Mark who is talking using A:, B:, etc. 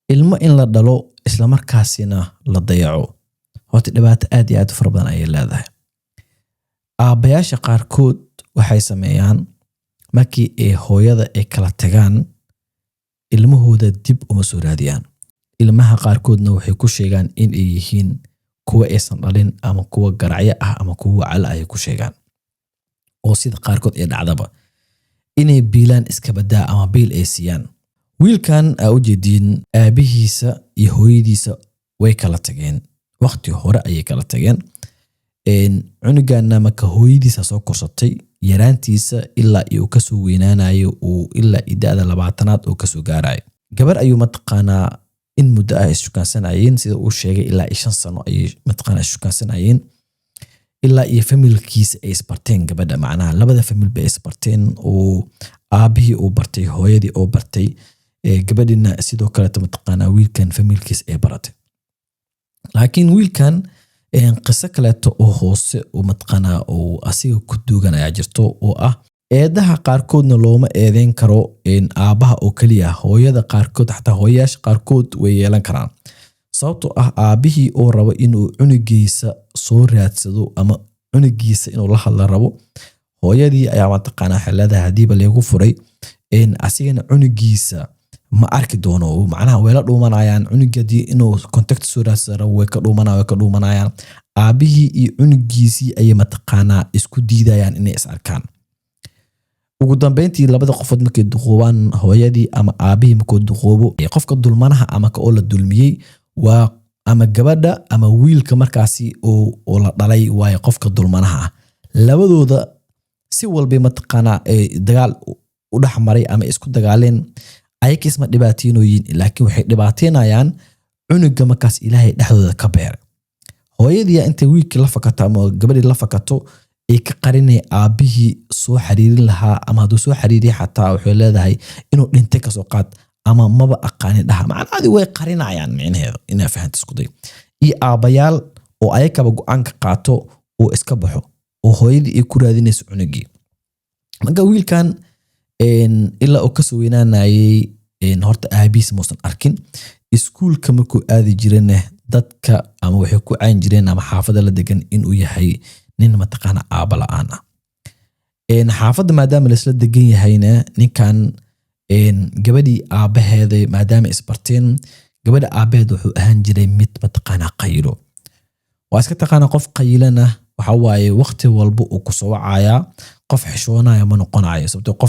A: ilmo in la dhalo isla markaasina la dayaco horta dhibaato aad iyo aad u fara badan ayay leedahay. Aabayaasha qaarkood waxay sameeyaan markii ay hooyada ay kala tagaan ilmahooda dib uma soo raadiyaan. Ilmaha qaarkoodna waxay ku sheegaan in ay yihiin kuwa aysan dhalin ama kuwa garacyo ah ama kuwa cala ay ku sheegaan. Oo sida qaarkood ay dhacdaba inay biilaan iska badaa ama biil ay siiyaan. Wiilkan u jeedin aabihiisa iyo hooyadiisa way kala tageen. Waqti hore ayay kala tageen. Cunugaana marka hooyadiisa soo korsatay yaraantiisa ilaa uu ka soo weynaanayo uu ilaa idada 20aad oo ka soo gaarayo. Gabar ayuu mataqaana in muddo ah ishukaansanayeen sida uu sheegay ilaa 5 sano ayay mataqaana ishukaansanayeen. ilaa iyo familkiisa ay isbarteen gabadha macnaha labada famil bay isbarteen oo aabihii uu bartay hooyadii oo bartay gabadhina sidoo kale mataqaana wiilkan familkiisa ay baratay. Laakiin wiilkan qiso kale oo hoose oo mataqaana oo asiga ku duuganaya jirto oo ah eedaha qaarkoodna looma eedeyn karo aabaha oo kaliya hooyada qaarkood xataa hooyayaasha qaarkood way yeelan karaan. sababtoo ah aabihii oo rabo inuu cunugiisa soo raadsado ama cunugiisa inuu la hadla rabo hooyadii ayaa mataqaana xilada hadiiba leegu furay asigana cunugiisa ma arki doono macnaha weela dhuumanayaan cunugadii inuu contact soo raadsado way ka dhuumanayaan aabihii iyo cunugiisii ay mataqaana isku diidayaan inay is arkaan. ugu dambeyntii labada qofood markay duqoobaan hooyadii ama aabihii markuu duqoobo qofka dulmanaha ama ka oo la dulmiyay waa ama gabadha ama wiilka markaasi oo la dhalay waa qofka dulmanaha labadooda si walba mataqaana dagaal u dhaxmaray ama isku dagaaleen ayakisma dhibaateenooyin laakiin waxay dhibaateynayaan cunuga markaas Ilaahay dhaxdooda ka beeray. hooyadii inta wiilka la fakato ama gabadhii la fakato ay ka qarinay aabihii soo xiriirin lahaa ama haduu soo xiriiriyo xataa wuxuu leedahay inuu dhintay ka soo qaad ama maba aqaanin dhaha macnaheedu way qarinayaan micnaheedu ina fahanto isku day iyo aabayaal oo ayakaba go'aan ka qaato oo iska baxo oo hooyadii ay ku raadinayso cunugii. marka wiilkan ilaa uu ka soo weynaanayay horta aabiis muusan arkin iskuulka markuu aadi jireen dadka ama waxay ku caan jireen ama xaafada la degan inuu yahay nin mataqaana aaba la'aan ah. xaafada maadaama la isla degan yahayna ninkan gabadhii aabaheeda maadaama isbarteen gabadha aabaheed wuxuu ahaan jiray mid mataqaana qaylo. waa iska taqaana qof qaylana waxa waaye waqti walba uu ku soo wacaya qof xishoonaya ma noqonayo sababtoo qof